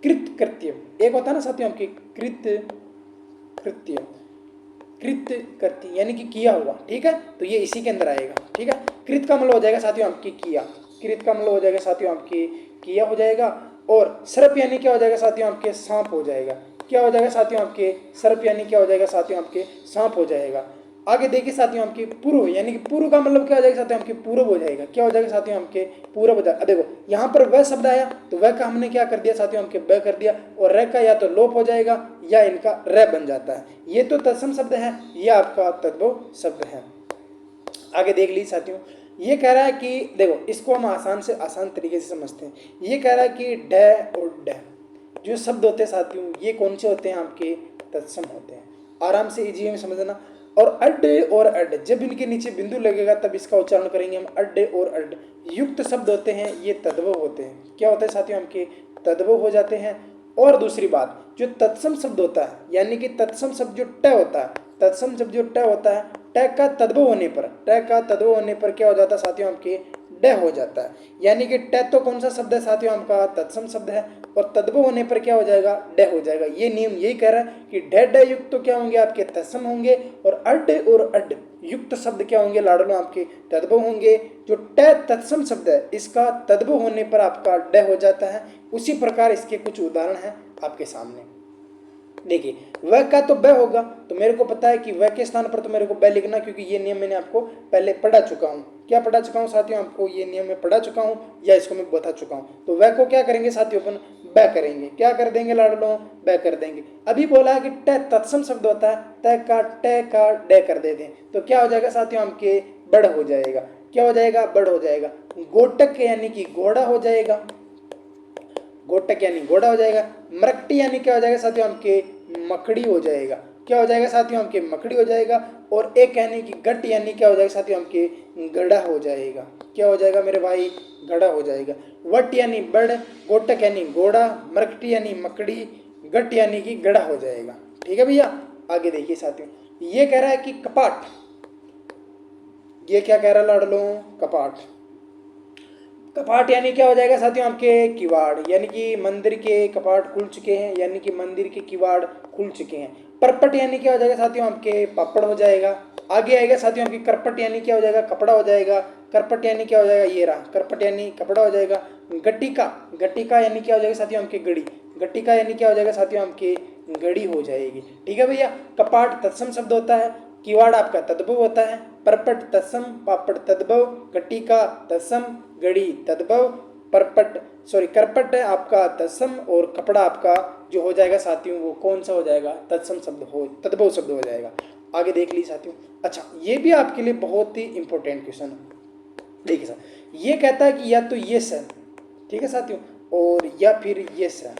कृत कृत्य, एक होता है ना साथियों आपके कृत कृत्य, कृत कृत्य यानी कि किया हुआ। ठीक है, तो ये इसी के अंदर आएगा। ठीक है, कृत का मतलब हो जाएगा साथियों आपकी किया, कृत का मतलब हो जाएगा साथियों आपकी किया हो जाएगा। और सर्प यानी क्या हो जाएगा साथियों, आपके सांप हो जाएगा। क्या हो जाएगा साथियों, आपके सर्प यानी क्या हो जाएगा साथियों, आपके सांप हो जाएगा। आगे देखिए साथियों, आपके पूर्व यानी कि पूर्व का मतलब क्या हो जाएगा साथियों, आपके पूर्व हो जाएगा। क्या हो जाएगा साथियों, आपके पूर्व हो जाएगा। देखो यहाँ पर वह शब्द आया, तो वह का हमने क्या कर दिया साथियों, आपके वह कर दिया, और र का या तो लोप हो जाएगा या इनका र बन जाता है। ये तो तत्सम शब्द है, ये आपका तद्भव शब्द है। आगे देख लीजिए साथियों, ये कह रहा है कि देखो इसको हम आसान से आसान तरीके से समझते हैं। ये कह रहा है कि ड और ड जो शब्द होते हैं साथियों, ये कौन से होते हैं, आपके तत्सम होते हैं। आराम से इजी में समझना। और अड और अड, जब इनके नीचे बिंदु लगेगा तब इसका उच्चारण करेंगे हम, अड और अड युक्त शब्द होते हैं, ये तद्भव होते हैं। क्या होता है साथियों, आपके तद्भव हो जाते हैं। और दूसरी बात, जो तत्सम शब्द होता है, यानी कि तत्सम शब्द जो ट होता है, तत्सम शब्द जो ट होता है, ट का तद्भव होने पर, ट का तद्भव होने पर क्या हो जाता है साथियों, आपके ड हो जाता है। यानी कि ट तो कौन सा शब्द है साथियों, आपका तत्सम शब्द है, और तद्भव होने पर क्या हो जाएगा, ड हो जाएगा। ये नियम यही कह रहा है कि ड ड युक्त तो क्या होंगे, आपके तत्सम होंगे, और अड और अड युक्त शब्द क्या होंगे लाडलो, आपके तद्भव होंगे। जो ट तत्सम शब्द है, इसका तद्भव होने पर आपका ड हो जाता है। उसी प्रकार इसके कुछ उदाहरण हैं आपके सामने। देखिए, वह का तो ब होगा, तो मेरे को पता है कि वह के स्थान पर तो मेरे को ब लिखना, क्योंकि ये नियम मैंने आपको पहले पढ़ा चुका हूँ। क्या पढ़ा चुका हूँ साथियों, आपको ये नियम मैं पढ़ा चुका हूँ, या इसको मैं बता चुका हूँ। तो वह को क्या करेंगे साथियों, अपन ब करेंगे। क्या कर देंगे लाडलो, ब कर देंगे। अभी बोला है कि ट तत्सम शब्द होता है, त का ट का ड कर देते हैं, तो क्या हो जाएगा साथियों, आपके बड़ हो जाएगा। क्या हो जाएगा, बड़ हो जाएगा। गोटक यानी कि घोड़ा हो जाएगा, गोटक यानी घोड़ा हो जाएगा। मरकटी यानी क्या हो जाएगा साथियों, आपके मकड़ी हो जाएगा। क्या हो जाएगा साथियों, आपके मकड़ी हो जाएगा। और एक यानी कि गट यानी क्या हो जाएगा साथियों, आपके गड़ा हो जाएगा। क्या हो जाएगा मेरे भाई, गड़ा हो जाएगा। वट यानी बड़, गोटक यानी घोड़ा, मरकटी यानी मकड़ी, गट यानी कि गड़ा हो जाएगा। ठीक है भैया, आगे देखिए साथियों, ये कह रहा है कि कपाट, ये क्या कह रहा है लाडलो, कपाट। कपाट यानी क्या हो जाएगा साथियों, आपके किवाड़, यानी कि मंदिर के कपाट खुल चुके हैं, यानी कि मंदिर के किवाड़ खुल चुके हैं। परपट यानी क्या हो जाएगा साथियों, आपके पापड़ हो जाएगा। आगे आएगा साथियों, आपकी करपट यानी क्या हो जाएगा, कपड़ा हो जाएगा। करपट यानी क्या हो जाएगा, ये रहा, करपट यानी कपड़ा हो जाएगा। गट्टिका, गट्टिका यानी क्या हो जाएगा साथियों, आपके गड़ी, गट्टिका यानी क्या हो जाएगा साथियों, आपके गड़ी हो जाएगी। ठीक है भैया, कपाट तत्सम शब्द होता है, किवाड़ आपका तद्भव होता है, परपट तत्सम, पापड़ तद्भव, गट्टिका तत्सम, गड़ी तद्भव, परपट सॉरी करपट आपका तत्सम, और कपड़ा आपका जो हो जाएगा साथियों, वो कौन सा हो जाएगा, तत्सम शब्द हो, तद्भव शब्द हो जाएगा। आगे देख लीजिए साथियों। अच्छा, ये भी आपके लिए बहुत ही इंपॉर्टेंट क्वेश्चन है। देखिए सर, ये कहता है कि या तो ये है, ठीक है साथियों, और या फिर ये है।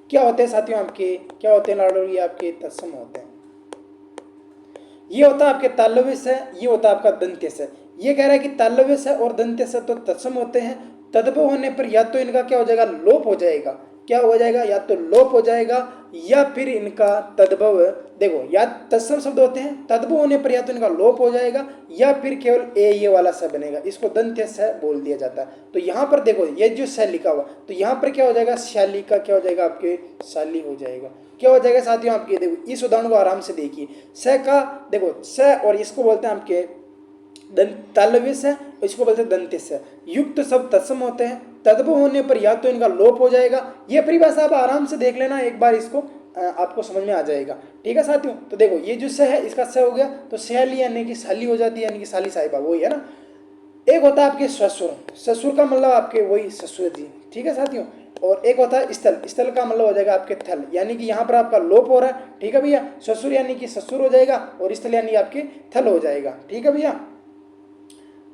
क्या होते हैं साथियों, आपके क्या होते हैं लाडो, ये आपके तत्सम होते हैं। ये होता है आपके तालव्य से, ये होता है आपका दंत्य से। ये कह रहा है कि तालव्य से और दंत्य से तो तत्सम होते हैं, तद्भव होने पर या तो इनका क्या हो जाएगा, लोप हो जाएगा। क्या हो जाएगा, या तो लोप हो जाएगा, या फिर इनका तद्भव, देखो या तत्सम शब्द होते हैं, तद्भव होने पर या तो इनका लोप हो जाएगा या फिर केवल ए ये वाला स बनेगा, इसको दंत्य स बोल दिया जाता है। तो यहाँ पर देखो ये जो स लिखा हुआ, तो यहाँ पर क्या हो जाएगा, शाली का क्या हो जाएगा आपके शाली हो जाएगा। क्या हो जाएगा साथियों आपके, देखो इस उदाहरण को आराम से देखिए, स का देखो स और इसको बोलते हैं आपके तालव्य से, इसको बोलते हैं दंत्य से। युक्त शब्द तत्सम होते हैं, तद्भव होने पर या तो इनका लोप हो जाएगा, ये परिभाषा आप आराम से देख लेना एक बार, इसको आपको समझ में आ जाएगा। ठीक है साथियों, तो देखो ये जो स है इसका स हो गया तो सयाली यानी कि साली हो जाती है, यानी कि साली साहिबा, वही है ना। एक होता है आपके ससुर, ससुर का मतलब आपके वही ससुर जी। ठीक है साथियों, और एक होता है स्थल, स्थल का मतलब हो जाएगा आपके थल, यानी कि यहाँ पर आपका लोप हो रहा है। ठीक है भैया, ससुर यानी कि ससुर हो जाएगा और स्थल यानी आपके थल हो जाएगा। ठीक है भैया,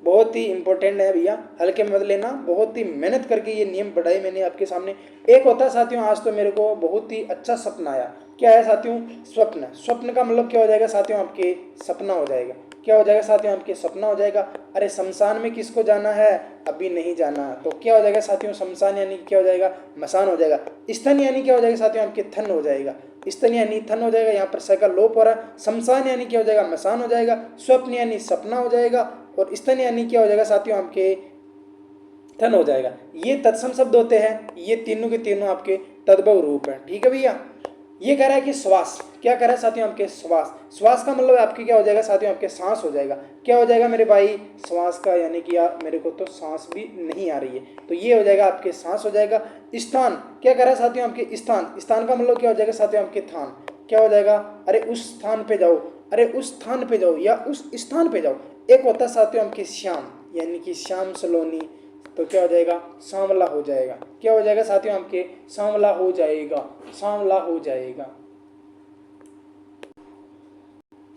बहुत ही इंपॉर्टेंट है भैया, हल्के में मत लेना, बहुत ही मेहनत करके ये नियम पढ़ाई मैंने आपके सामने। एक होता है साथियों, आज तो मेरे को बहुत ही अच्छा सपना आया। क्या है साथियों, स्वप्न। स्वप्न का मतलब क्या हो जाएगा साथियों आपके सपना हो जाएगा। क्या हो जाएगा साथियों आपके सपना हो जाएगा। अरे शमशान में किसको जाना है, अभी नहीं जाना, तो क्या हो जाएगा साथियों, शमशान यानी क्या हो जाएगा, मसान हो जाएगा। स्तन यानी क्या हो जाएगा साथियों आपके थन हो जाएगा, स्तन यानी थन हो जाएगा, यहाँ पर स का लोप हो रहा है। शमशान यानी क्या हो जाएगा, मसान हो जाएगा। स्वप्न यानी सपना हो जाएगा, और स्तन यानी क्या हो जाएगा साथियों आपके थन हो जाएगा। ये तत्सम शब्द होते हैं, ये तीनों के तीनों आपके तद्भव रूप है। ठीक है भैया, ये कह रहा है कि श्वास, क्या कह रहा है साथियों आपके श्वास। श्वास का मतलब आपके क्या हो जाएगा साथियों आपके सांस हो जाएगा। क्या हो जाएगा मेरे भाई, श्वास का यानी कि यार मेरे को तो सांस भी नहीं आ रही है, तो ये हो जाएगा आपके सांस हो जाएगा। स्थान, क्या कह रहा है साथियों आपके स्थान, स्थान का मतलब क्या हो जाएगा साथियों आपके थान। क्या हो जाएगा, अरे उस स्थान पे जाओ, अरे उस स्थान पे जाओ या उस स्थान पे जाओ। एक होता है साथियों आपके श्याम, यानी कि श्याम सलोनी, तो क्या हो जाएगा, सांवला हो जाएगा। क्या हो जाएगा साथियों आपके, सांवला हो जाएगा, सांवला हो जाएगा।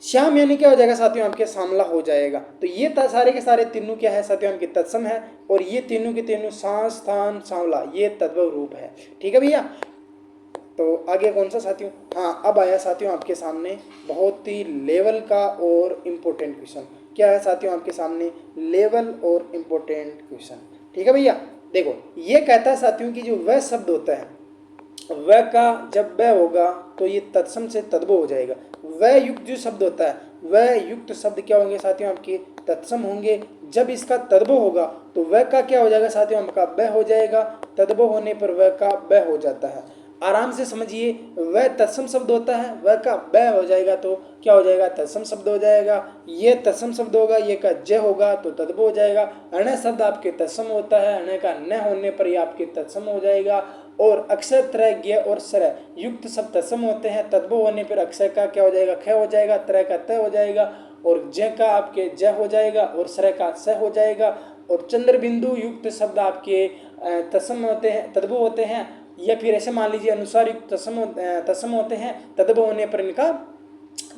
श्याम यानी क्या हो जाएगा साथियों आपके सांवला हो जाएगा। तो ये सारे के सारे तीनों क्या है साथियों आपके तत्सम है, और ये तीनों के तीनों सांस स्थान सांवला ये तद्भव रूप है। ठीक है भैया, तो आगे कौन सा साथियों, हाँ अब आया साथियों आपके सामने बहुत ही लेवल का और इम्पोर्टेंट क्वेश्चन। क्या है साथियों आपके सामने, लेवल और इम्पोर्टेंट क्वेश्चन। ठीक है भैया, देखो ये कहता है साथियों कि जो वह शब्द होता है, वह का जब वह होगा तो ये तत्सम से तद्भव हो जाएगा। वह युक्त जो शब्द होता है, वह युक्त शब्द क्या होंगे साथियों आपके तत्सम होंगे। जब इसका तद्भव होगा तो वह का क्या हो जाएगा साथियों आपका वह हो जाएगा। तद्भव होने पर वह का वह हो जाता है। आराम से समझिए, वह तत्सम शब्द होता है, वह का वह हो जाएगा तो क्या हो जाएगा, तत्सम शब्द हो जाएगा। ये तत्सम शब्द होगा, ये का ज होगा तो तद्भव हो जाएगा। अण शब्द आपके तत्सम होता है, अण का न होने पर ये आपके तत्सम हो जाएगा। और अक्षर त्रय ज्ञ और सर युक्त शब्द तत्सम होते हैं, तद्भव होने पर अक्षर का क्या हो जाएगा, ख हो जाएगा, त्रय का त हो जाएगा, और ज का आपके ज हो जाएगा, और सर का स हो जाएगा। और चंद्र बिंदु युक्त शब्द आपके तत्सम होते हैं, तद्भव होते हैं, या फिर ऐसे मान लीजिए अनुसार युक्त तत्सम होते हैं, तद्भव होने पर इनका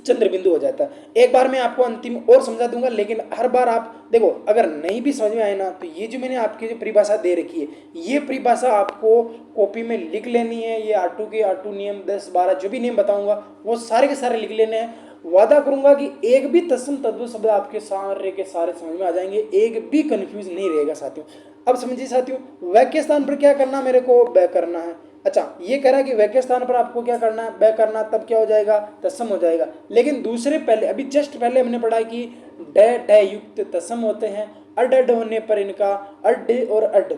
चंद्र बिंदु हो जाता है। एक बार मैं आपको अंतिम और समझा दूंगा, लेकिन हर बार आप देखो अगर नहीं भी समझ में आए ना, तो ये जो मैंने आपकी जो परिभाषा दे रखी है, ये परिभाषा आपको कॉपी में लिख लेनी है। ये R2 के R2 नियम 10 12 जो भी नियम बताऊंगा वो सारे के सारे लिख लेने हैं। वादा करूंगा कि एक भी तत्सम तद्भव शब्द आपके सारे के सारे समझ में आ जाएंगे, एक भी कंफ्यूज नहीं रहेगा साथियों। अब समझिए साथियों, वह के स्थान पर क्या करना, मेरे को वह करना है। अच्छा, ये कह रहा है कि वह के स्थान पर आपको क्या करना है, वह करना, तब क्या हो जाएगा, तत्सम हो जाएगा। लेकिन दूसरे पहले अभी जस्ट पहले हमने पढ़ा कि ड ड युक्त तत्सम होते हैं, अड अड होने पर इनका अड और अड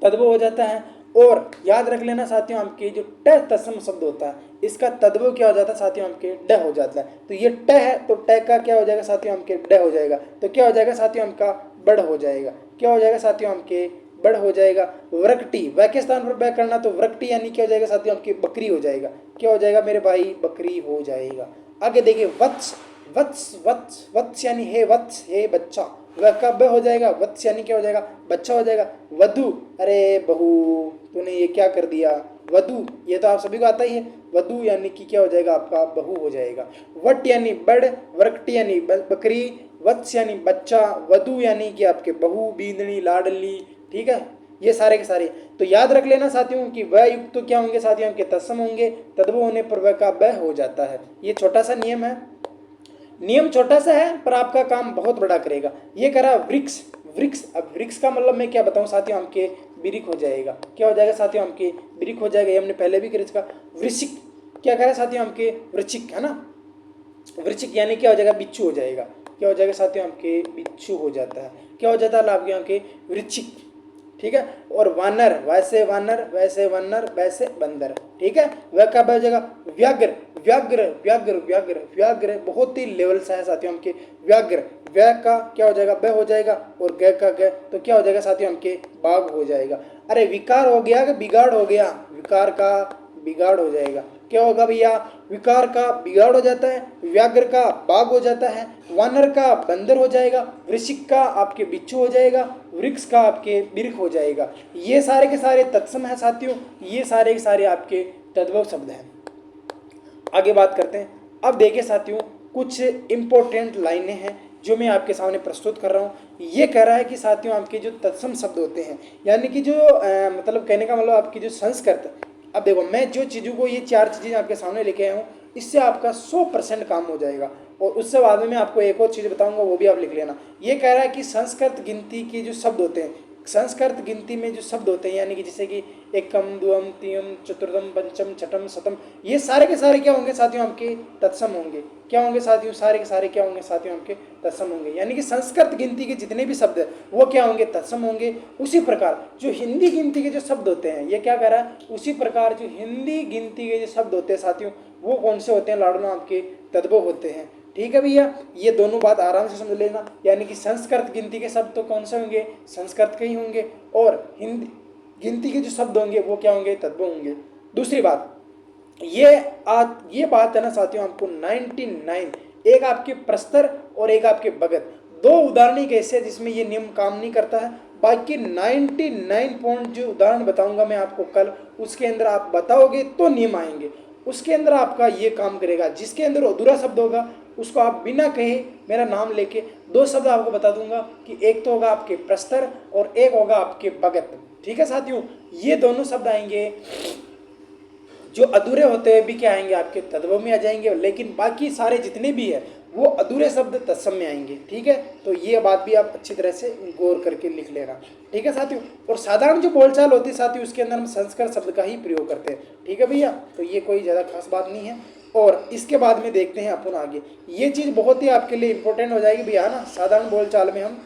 तद्भव हो जाता है। और याद रख लेना साथियों, आपके जो ट तत्सम शब्द होता है इसका तद्भव क्या हो जाता है साथियों, आपके ड हो जाता है। तो ये ट है तो ट का क्या हो जाएगा साथियों, आपके ड हो जाएगा। तो क्या हो जाएगा साथियों, आपका बड़ हो जाएगा। क्या हो जाएगा साथियों, आपके बड़ हो जाएगा। वृक्टी, वह के स्थान पर वह करना, तो वृक्टी यानी क्या हो जाएगा साथियों, आपकी बकरी हो जाएगा। क्या हो जाएगा मेरे भाई, बकरी हो जाएगा। आगे देखिए, वत्स, वत्स वत्स वत्स यानी हे वत्स, हे बच्चा, वह कब हो जाएगा, वत्स यानी क्या हो जाएगा, बच्चा हो जाएगा। वधु, अरे बहू तूने ये क्या कर दिया, वधु ये तो आप सभी को आता ही है। वधु यानी कि क्या हो जाएगा, आपका बहू हो जाएगा। वट यानी बड़, वृक्टी यानी बकरी, वत्स यानी बच्चा, वधु यानी कि आपके बहू, बींदनी, लाडली। ठीक है, ये सारे के सारे तो याद रख लेना साथियों कि वह युक्त तो क्या होंगे साथियों, आपके तत्सम होंगे, तद्भव होने पर वह का वह हो जाता है। ये छोटा सा नियम है, नियम छोटा सा है पर आपका काम बहुत बड़ा करेगा। ये करा वृक्ष, वृक्ष, अब वृक्ष का मतलब मैं क्या बताऊं साथियों, आम के बिरिक हो जाएगा। क्या हो जाएगा साथियों, आम के बिरिक हो जाएगा, ये हमने पहले भी कर इसका। वृश्चिक क्या कह रहा है साथियों, आम के वृश्चिक है ना, वृश्चिक यानी क्या हो जाएगा, बिच्छू हो जाएगा। क्या हो जाएगा साथियों, आम के बिच्छू हो जाता है। क्या हो जाता है आपके यहाँ के वृश्चिक, ठीक है। और वानर, वैसे वानर, वैसे वानर, वैसे बंदर, ठीक है। वह कब हो जाएगा, व्याघ्र, व्याघ्र, व्याघ्र, व्याघ्र, व्याघ्र बहुत ही लेवल सा है साथियों हमके व्याघ्र। व्य का क्या हो जाएगा, ब हो जाएगा, और ग का ग, तो क्या हो जाएगा साथियों हमके बाघ हो जाएगा। अरे विकार हो गया कि बिगाड़ हो गया, विकार का बिगाड़ हो जाएगा। क्या होगा भैया, विकार का बिगाड़ हो जाता है, व्याघ्र का बाघ हो जाता है, वानर का बंदर हो जाएगा, वृश्चिक का आपके बिच्छू हो जाएगा, वृक्ष का आपके बिरख हो जाएगा। ये सारे के सारे तत्सम है साथियों, ये सारे के सारे आपके तद्भव शब्द हैं। आगे बात करते हैं। अब देखिए साथियों, कुछ इंपॉर्टेंट लाइनें हैं जो मैं आपके सामने प्रस्तुत कर रहा हूँ। ये कह रहा है कि साथियों आपके जो तत्सम शब्द होते हैं, यानी कि जो मतलब कहने का मतलब आपकी जो संस्कृत। अब देखो, मैं जो चीज़ों को, ये चार चीज़ें आपके सामने लेके आया हूँ, इससे आपका 100% काम हो जाएगा। और उससे बाद में मैं आपको एक और चीज़ बताऊंगा, वो भी आप लिख लेना। ये कह रहा है कि संस्कृत गिनती के जो शब्द होते हैं, संस्कृत गिनती में जो शब्द होते हैं, यानी कि जैसे कि एकम, द्वम, तीयम, चतुर्थम, पंचम, छठम, सतम, ये सारे के सारे क्या होंगे साथियों, आपके तत्सम होंगे। क्या होंगे साथियों, सारे के सारे क्या होंगे साथियों, आपके तत्सम होंगे। यानी कि संस्कृत गिनती के जितने भी शब्द हैं वो क्या होंगे, तत्सम होंगे। उसी प्रकार जो हिंदी गिनती के जो शब्द होते हैं, ये क्या कह रहा है, उसी प्रकार जो हिंदी गिनती के जो शब्द होते हैं साथियों, वो कौन से होते हैं, लाडलो, आपके तद्भव होते हैं। ठीक है भैया, ये दोनों बात आराम से समझ लेना। यानी कि संस्कृत गिनती के शब्द तो कौन से होंगे, संस्कृत के ही होंगे, और हिंदी गिनती के जो शब्द होंगे वो क्या होंगे, तद्भव होंगे। दूसरी बात, ये बात है ना साथियों, आपको 99, एक आपके प्रस्तर और एक आपके भगत, दो उदाहरण ही ऐसे जिसमें ये नियम काम नहीं करता है। बाकी 99 पॉइंट जो उदाहरण बताऊंगा मैं आपको कल, उसके अंदर आप बताओगे तो नियम आएंगे, उसके अंदर आपका ये काम करेगा। जिसके अंदर अधूरा शब्द होगा उसको आप बिना कहे मेरा नाम लेके दो शब्द आपको बता दूंगा कि एक तो होगा आपके प्रस्तर और एक होगा आपके भगत। ठीक है साथियों, ये दोनों शब्द आएंगे। जो अधूरे होते हैं भी क्या आएंगे, आपके तद्भव में आ जाएंगे, लेकिन बाकी सारे जितने भी है वो अधूरे शब्द तत्सम में आएंगे। ठीक है, तो ये बात भी आप अच्छी तरह से गौर करके लिख लेना। ठीक है साथियों, और साधारण जो बोलचाल होती है साथियों, उसके अंदर हम संस्कृत शब्द का ही प्रयोग करते हैं। ठीक है भैया, तो ये कोई ज़्यादा खास बात नहीं है। और इसके बाद में देखते हैं अपन आगे, ये चीज़ बहुत ही आपके लिए इंपॉर्टेंट हो जाएगी भैया ना। साधारण बोलचाल में हम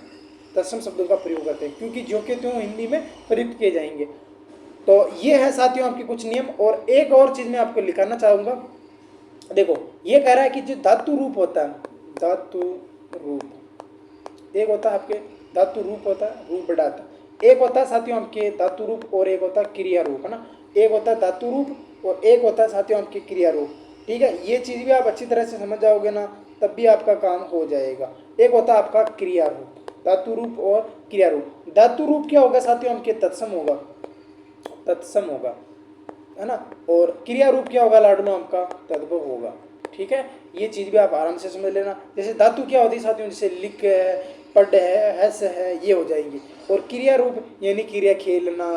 तत्सम शब्दों का प्रयोग करते हैं, क्योंकि जो के त्यों हिंदी में प्रयुक्त किए जाएंगे। तो ये है साथियों आपके कुछ नियम। और एक और चीज़ मैं आपको लिखाना चाहूँगा। देखो, ये कह रहा है कि जो धातु रूप होता है, धातु रूप, एक होता है आपके धातु रूप होता है, रूप बढ़ाता, एक होता है साथियों आपके धातु रूप, और एक होता है क्रिया रूप, है ना। एक होता है धातु रूप और एक होता है साथियों आपके क्रिया रूप। ठीक है, ये चीज़ भी आप अच्छी तरह से समझ जाओगे ना, तब भी आपका काम हो जाएगा। एक होता है आपका क्रिया रूप, धातु रूप और क्रिया रूप। धातु रूप क्या होगा साथियों, आपके तत्सम होगा, तत्सम होगा, है ना। और क्रिया रूप क्या होगा लाडलो, आपका तद्भव होगा। ठीक है, ये चीज़ भी आप आराम से समझ लेना। जैसे धातु क्या होती है साथियों, जैसे लिख है, पढ़ है, हस है, ये हो जाएंगे। और क्रिया रूप यानी क्रिया, खेलना,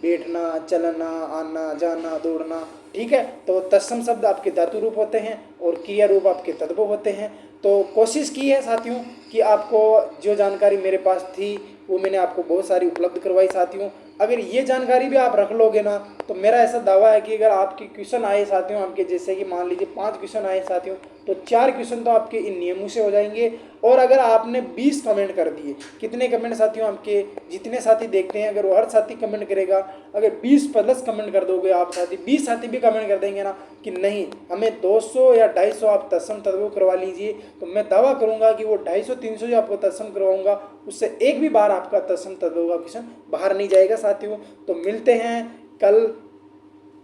बैठना, चलना, आना, जाना, दौड़ना। ठीक है, तो तत्सम शब्द आपके धातु रूप होते हैं और क्रिया रूप आपके तद्भव होते हैं। तो कोशिश की है साथियों कि आपको जो जानकारी मेरे पास थी वो मैंने आपको बहुत सारी उपलब्ध करवाई साथियों। अगर ये जानकारी भी आप रख लोगे ना, तो मेरा ऐसा दावा है कि अगर आपके क्वेश्चन आए साथियों, आपके जैसे कि मान लीजिए 5 क्वेश्चन आए साथियों, तो 4 क्वेश्चन तो आपके इन नियमों से हो जाएंगे। और अगर आपने 20 कमेंट कर दिए, कितने कमेंट साथियों, आपके जितने साथी देखते हैं, अगर वो हर साथी कमेंट करेगा, अगर 20+ कमेंट कर दोगे आप साथी, 20 साथी भी कमेंट कर देंगे ना कि नहीं हमें 200 या 250 आप तत्सम तद्भव करवा लीजिए, तो मैं दावा करूंगा कि वो 250-300 जो आपको तत्सम करवाऊंगा, उससे एक भी बार आपका तत्सम तद्भव का क्वेश्चन बाहर नहीं जाएगा साथियों। तो मिलते हैं कल,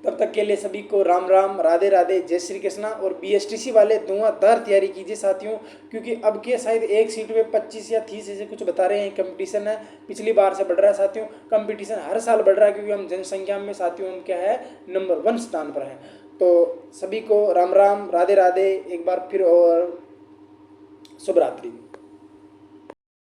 तब तक के लिए सभी को राम राम, राधे राधे, जय श्री कृष्णा। और BSTC वाले धुआंधार तैयारी कीजिए साथियों, क्योंकि अब के शायद एक सीट पे 25 या 30 ऐसे कुछ बता रहे हैं कंपटीशन है, पिछली बार से बढ़ रहा है साथियों। कंपटीशन हर साल बढ़ रहा है, क्योंकि हम जनसंख्या में साथियों हम क्या है, नंबर 1 स्थान पर हैं। तो सभी को राम राम, राधे राधे एक बार फिर, और शुभ रात्रि।